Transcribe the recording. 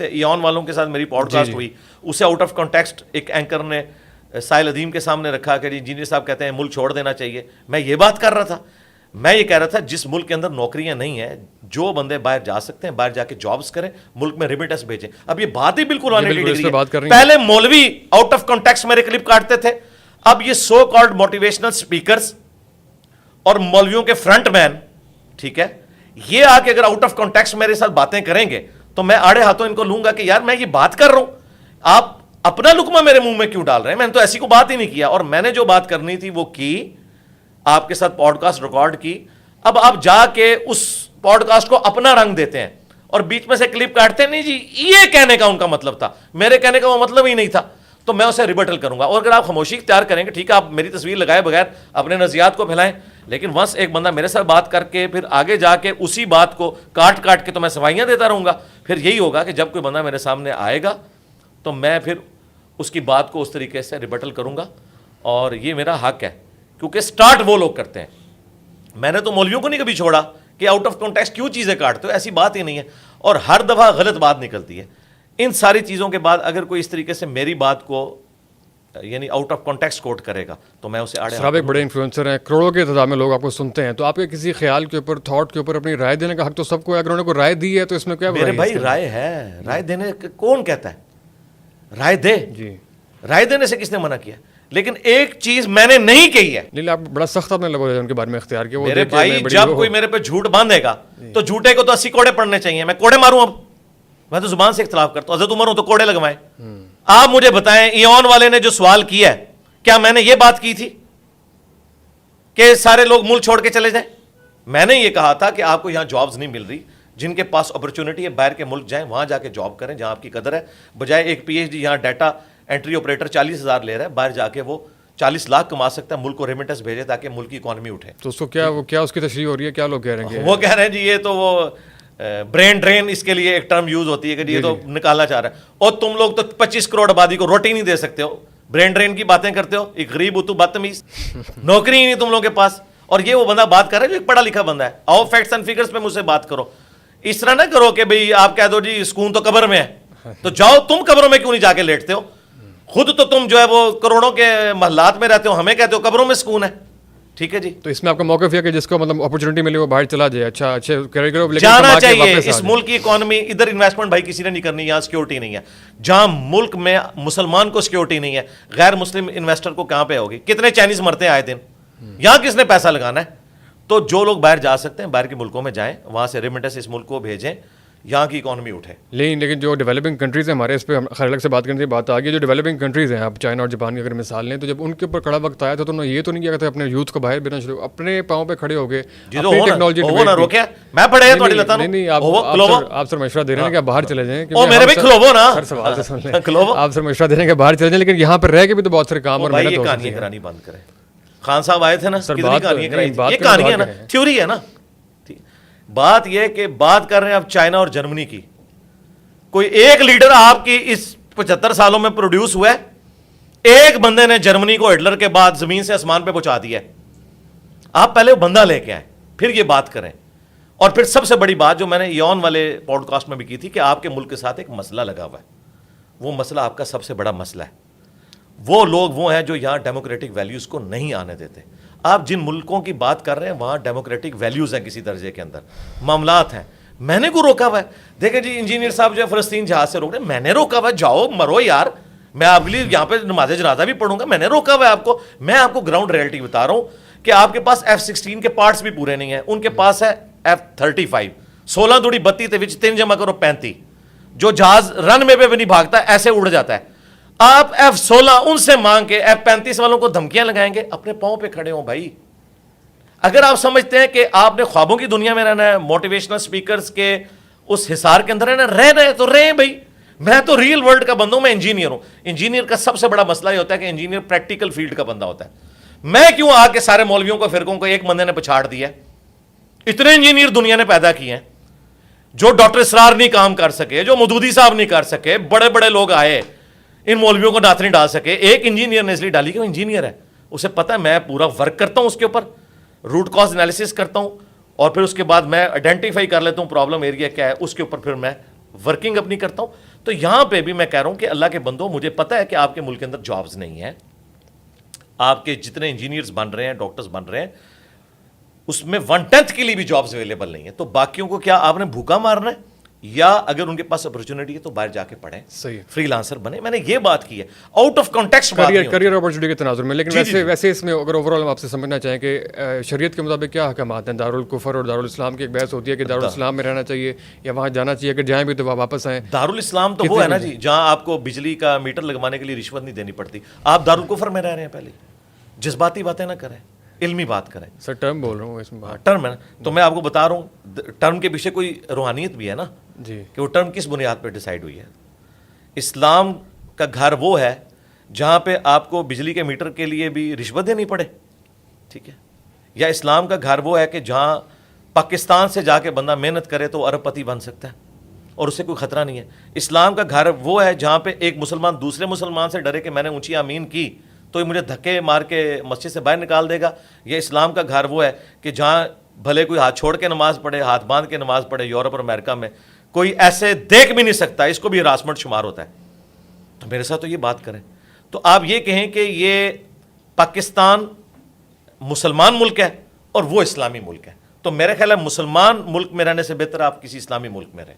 Even والوں کے ساتھ میری پوڈ کاسٹ ہوئی, اسے آؤٹ آف کانٹیکسٹ ایک اینکر نے سائل ادیم کے سامنے رکھا کہ انجینئر صاحب کہتے ہیں ملک چھوڑ دینا چاہیے. میں یہ بات کر رہا تھا, میں یہ کہہ رہا تھا جس ملک کے اندر نوکریاں نہیں ہیں, جو بندے باہر جا سکتے ہیں باہر جا کے جابس کریں, ملک میں ریمیٹنس بھیجیں. اب یہ بات ہی بالکل آنے کی ڈگری ہے. پہلے مولوی آؤٹ آف کانٹیکسٹ میرے کلپ کاٹتے تھے, اب یہ سو کالڈ موٹیویشنل اسپیکرز اور مولویوں کے فرنٹ مین, ٹھیک ہے, یہ آ کے اگر آؤٹ آف کانٹیکسٹ میرے ساتھ باتیں کریں گے تو میں آڑے ہاتھوں ان کو لوں گا کہ یار میں یہ بات کر رہا ہوں, آپ اپنا لقمہ میرے منہ میں کیوں ڈال رہے ہیں؟ میں نے تو ایسی کو بات ہی نہیں کیا, اور میں نے جو بات کرنی تھی وہ کی, آپ کے ساتھ پوڈ کاسٹ ریکارڈ کی. اب آپ جا کے اس پوڈ کاسٹ کو اپنا رنگ دیتے ہیں اور بیچ میں سے کلپ کاٹتے ہیں. نہیں جی, یہ کہنے کا ان کا مطلب تھا, میرے کہنے کا وہ مطلب ہی نہیں تھا, تو میں اسے ریبٹل کروں گا. اور اگر آپ خاموشی اختیار کریں گے, ٹھیک ہے, آپ میری تصویر لگائے بغیر اپنے نظریات کو پھیلائیں, لیکن ونس ایک بندہ میرے ساتھ بات کر کے پھر آگے جا کے اسی بات کو کاٹ کاٹ کے تو میں سوائیاں دیتا رہوں گا, پھر یہی ہوگا کہ جب کوئی بندہ میرے سامنے آئے گا تو میں پھر اس کی بات کو اس طریقے سے ریبٹل کروں گا, اور یہ میرا حق ہے, کیونکہ سٹارٹ وہ لوگ کرتے ہیں. میں نے تو مولویوں کو نہیں کبھی چھوڑا کہ آؤٹ آف کانٹیکسٹ کیوں چیزیں کاٹتے ہو, ایسی بات ہی نہیں ہے, اور ہر دفعہ غلط بات نکلتی ہے. ان ساری چیزوں کے بعد اگر کوئی اس طریقے سے میری بات کو یعنی آؤٹ آف کانٹیکسٹ کوٹ کرے گا تو میں اسے آڑے. آپ ایک بڑے انفلوئنسر ہیں, کروڑوں کے تعداد میں لوگ آپ کو سنتے ہیں, تو آپ کے کسی خیال کے اوپر, تھاٹ کے اوپر اپنی رائے دینے کا حق تو سب کو ہے. اگر انہوں نے کوئی رائے دی ہے تو اس میں کیا میرے بھائی رائے ہے, رائے دینے کون کہتا ہے رائے دے؟ جی, رائے دینے سے کس نے منع کیا؟ لیکن ایک چیز میں نے نہیں کہی ہے. نہیں, آپ بڑا سخت آپ نے لوگوں ان کے بارے میں اختیار کیا. میرے بھائی جب کوئی میرے پہ جھوٹ باندھے گا تو جھوٹے کو تو 80 کوڑے پڑنے چاہیے. میں کوڑے ماروں؟ اب میں تو زبان سے اختلاف کرتا ہوں, حضرت عمر ہوں تو کوڑے لگوائیں. آپ مجھے بتائیں, ایون والے نے جو سوال کیا ہے, کیا میں نے یہ بات کی تھی کہ سارے لوگ ملک چھوڑ کے چلے جائیں؟ میں نے یہ کہا تھا کہ آپ کو یہاں جابز نہیں مل رہی, جن کے پاس اپرچونٹی ہے باہر کے ملک جائیں, وہاں جا کے جاب کریں جہاں آپ کی قدر ہے, بجائے ایک پی ایچ ڈی یہاں ڈیٹا انٹری آپریٹر 40,000 لے رہا ہے, باہر جا کے وہ 40 لاکھ کما سکتا ہے, ملک کو ریمیٹنس بھیجے تاکہ ملک کی اکانومی اٹھے. تو اس کو کیا اس کی تشریح ہو رہی ہے, کیا لوگ کہہ رہے ہیں؟ وہ کہہ رہے ہیں جی یہ تو وہ برین ڈرین, اس کے لیے ایک ٹرم یوز ہوتی ہے کہ یہ تو نکالنا چاہ رہا ہے, اور تم لوگ تو 25 کروڑ آبادی کو روٹی نہیں دے سکتے ہو, برین ڈرین کی باتیں کرتے ہو, ایک غریب ہو تو بدتمیز, نوکری ہی نہیں تم لوگوں کے پاس. اور یہ وہ بندہ بات کر رہا ہے جو ایک پڑھا لکھا بندہ ہے. آؤ فیکٹس اینڈ فگرز پہ مجھ سے بات کرو, اس طرح نہ کرو کہ بھئی آپ کہہ دو جی سکون تو قبر میں ہے, تو جاؤ تم قبروں میں کیوں نہیں جا کے لیٹتے ہو؟ خود تو تم جو ہے وہ کروڑوں کے محلات میں رہتے ہو, ہمیں کہتے ہو قبروں میں سکون ہے. ٹھیک ہے جی, تو اس میں آپ کا موقف یہ کہ جس کو مطلب اپرچونٹی ملی وہ باہر چلا جائے, اچھا جانا چاہیے. اس ملک کی اکانومی, ادھر انویسٹمنٹ بھائی کسی نے نہیں کرنی, یہاں سیکورٹی نہیں ہے. جہاں ملک میں مسلمان کو سیکورٹی نہیں ہے, غیر مسلم انویسٹر کو کہاں پہ ہوگی؟ کتنے چائنیز مرتے ہیں آئے دن, یہاں کس نے پیسہ لگانا ہے؟ تو جو لوگ باہر جا سکتے ہیں باہر کے ملکوں میں جائیں, وہاں سے ریمیٹنس اس ملک کو بھیجیں, یہاں کی اکانومی اٹھے. لیکن جو ڈیولپنگ کنٹریز ہیں ہمارے, اس پہ خیر الگ سے بات کرنے کی بات آ گئی, جو ڈیولپنگ کنٹریز ہیں, آپ چائنا اور جاپان کی اگر مثال لیں, تو جب ان کے اوپر کڑا وقت آیا تھا تو انہوں نے یہ تو نہیں کیا تھا اپنے یوتھ کو باہر بھیجنا شروع, اپنے پاؤں پہ کھڑے ہو گئے, ٹیکنالوجی روکیا. میں پڑھے نہیں, آپ سر مشورہ دے رہے ہیں کہ بھاہر چلے جائیں, آپ سر مشورہ دے رہے ہیں کہ باہر چلے جائیں, لیکن یہاں پہ رہ کے بھی تو بہت سارے کام اور محنت ہو سکتی ہے. کرانی بند کریں. خان صاحب آئے تھے نا, یہ کہانی ہے نا, تھیوری ہے نا. بات یہ کہ بات کر رہے ہیں اب چائنا اور جرمنی کی. کوئی ایک لیڈر آپ کی اس 75 سالوں میں پروڈیوس ہوا ہے؟ ایک بندے نے جرمنی کو ہٹلر کے بعد زمین سے آسمان پہ پہنچا دیا ہے. آپ پہلے وہ بندہ لے کے آئیں, پھر یہ بات کریں. اور پھر سب سے بڑی بات جو میں نے ایون والے پوڈ کاسٹ میں بھی کی تھی کہ آپ کے ملک کے ساتھ ایک مسئلہ لگا ہوا ہے, وہ مسئلہ آپ کا سب سے بڑا مسئلہ ہے. وہ لوگ وہ ہیں جو یہاں ڈیموکریٹک ویلیوز کو نہیں آنے دیتے. آپ جن ملکوں کی بات کر رہے ہیں وہاں ڈیموکریٹک ویلیوز ہیں, کسی درجے کے اندر معاملات ہیں. میں نے کو روکا ہوا ہے؟ دیکھیں جی انجینئر صاحب جو ہے فلسطین جہاز سے روک رہے ہیں, میں نے روکا ہوا ہے, جاؤ مرو یار, میں آپ کے لیے یہاں پہ نماز جنازہ بھی پڑھوں گا, میں نے روکا ہوا ہے آپ کو. میں آپ کو گراؤنڈ ریئلٹی بتا رہا ہوں کہ آپ کے پاس F-16 کے پارٹس بھی پورے نہیں ہیں, ان کے پاس ہے F-35, 16 دوڑی 32 3 جمع کرو 35, جو جہاز رن میں بھی نہیں بھاگتا, ایسے اڑ جاتا ہے. آپ F-16 ان سے مانگ کے F-35 والوں کو دھمکیاں لگائیں گے؟ اپنے پاؤں پہ کھڑے ہوں بھائی. اگر آپ سمجھتے ہیں کہ آپ نے خوابوں کی دنیا میں رہنا ہے, موٹیویشنل سپیکرز کے اس حصار کے اندر رہنا ہے تو رہیں بھائی. میں تو ریئل ورلڈ کا بندہ ہوں, میں انجینئر ہوں. انجینئر کا سب سے بڑا مسئلہ یہ ہوتا ہے کہ انجینئر پریکٹیکل فیلڈ کا بندہ ہوتا ہے. میں کیوں آ کے سارے مولویوں کو فرقوں کو ایک بندے نے پچھاڑ دیا؟ اتنے انجینئر دنیا نے پیدا کیے ہیں, جو ڈاکٹر اسرار نہیں کام کر سکے, جو مودودی صاحب نہیں کر سکے, بڑے بڑے لوگ آئے ان مولویوں کو نعت نہیں ڈال سکے. ایک انجینئر نے اس لیے ڈالی کہ وہ انجینئر ہے, اسے پتہ ہے میں پورا ورک کرتا ہوں اس کے اوپر, روٹ کاز انالیسس کرتا ہوں, اور پھر اس کے بعد میں آئیڈینٹیفائی کر لیتا ہوں پرابلم ایریا کیا ہے, اس کے اوپر پھر میں ورکنگ اپنی کرتا ہوں. تو یہاں پہ بھی میں کہہ رہا ہوں کہ اللہ کے بندوں, مجھے پتا ہے کہ آپ کے ملک کے اندر جابز نہیں ہیں, آپ کے جتنے انجینئرز بن رہے ہیں, ڈاکٹرز بن رہے ہیں, اس میں 1/10 کے لیے بھی جابز اویلیبل نہیں ہے. تو باقیوں کو کیا آپ نے بھوکا مارنا ہے, یا اگر ان کے پاس اپرچونٹی ہے تو باہر جا کے پڑھیں, صحیح فری لانسر بنے. میں نے یہ بات کی ہے, out of context career opportunity کے تناظر میں. لیکن ویسے اس میں اگر اوور آل ہم آپ سے سمجھنا چاہیں کہ شریعت کے مطابق کیا حکمات ہیں, دارالکفر اور دارالاسلام کی ایک بحث ہوتی ہے کہ دارالاسلام میں رہنا چاہیے یا وہاں جانا چاہیے, اگر جائیں بھی تو واپس آئیں. دارالاسلام تو وہ ہے نا جی جہاں آپ کو بجلی کا میٹر لگوانے کے لیے رشوت نہیں دینی پڑتی. آپ دارالکفر میں رہ رہے ہیں. پہلے جذباتی باتیں نہ کریں, علمی بات کریں. سر ٹرم بول رہا ہوں اس میں, ٹرم ہے نا, تو میں آپ کو بتا رہا ہوں ٹرم کے پیچھے کوئی روحانیت بھی ہے نا جی, کہ وہ ٹرم کس بنیاد پہ ڈیسائیڈ ہوئی ہے. اسلام کا گھر وہ ہے جہاں پہ آپ کو بجلی کے میٹر کے لیے بھی رشوت دینی پڑے, ٹھیک ہے, یا اسلام کا گھر وہ ہے کہ جہاں پاکستان سے جا کے بندہ محنت کرے تو ارب پتی بن سکتا ہے اور اس سے کوئی خطرہ نہیں ہے. اسلام کا گھر وہ ہے جہاں پہ ایک مسلمان دوسرے مسلمان سے ڈرے کہ میں نے اونچی آمین کی تو یہ مجھے دھکے مار کے مسجد سے باہر نکال دے گا. یا اسلام کا گھر وہ ہے کہ جہاں بھلے کوئی ہاتھ چھوڑ کے نماز پڑھے, ہاتھ باندھ کے نماز پڑھے, یورپ اور امریکہ میں کوئی ایسے دیکھ بھی نہیں سکتا, اس کو بھی ہراسمنٹ شمار ہوتا ہے. تو میرے ساتھ تو یہ بات کریں. تو آپ یہ کہیں کہ یہ پاکستان مسلمان ملک ہے اور وہ اسلامی ملک ہے, تو میرے خیال ہے مسلمان ملک میں رہنے سے بہتر آپ کسی اسلامی ملک میں رہیں.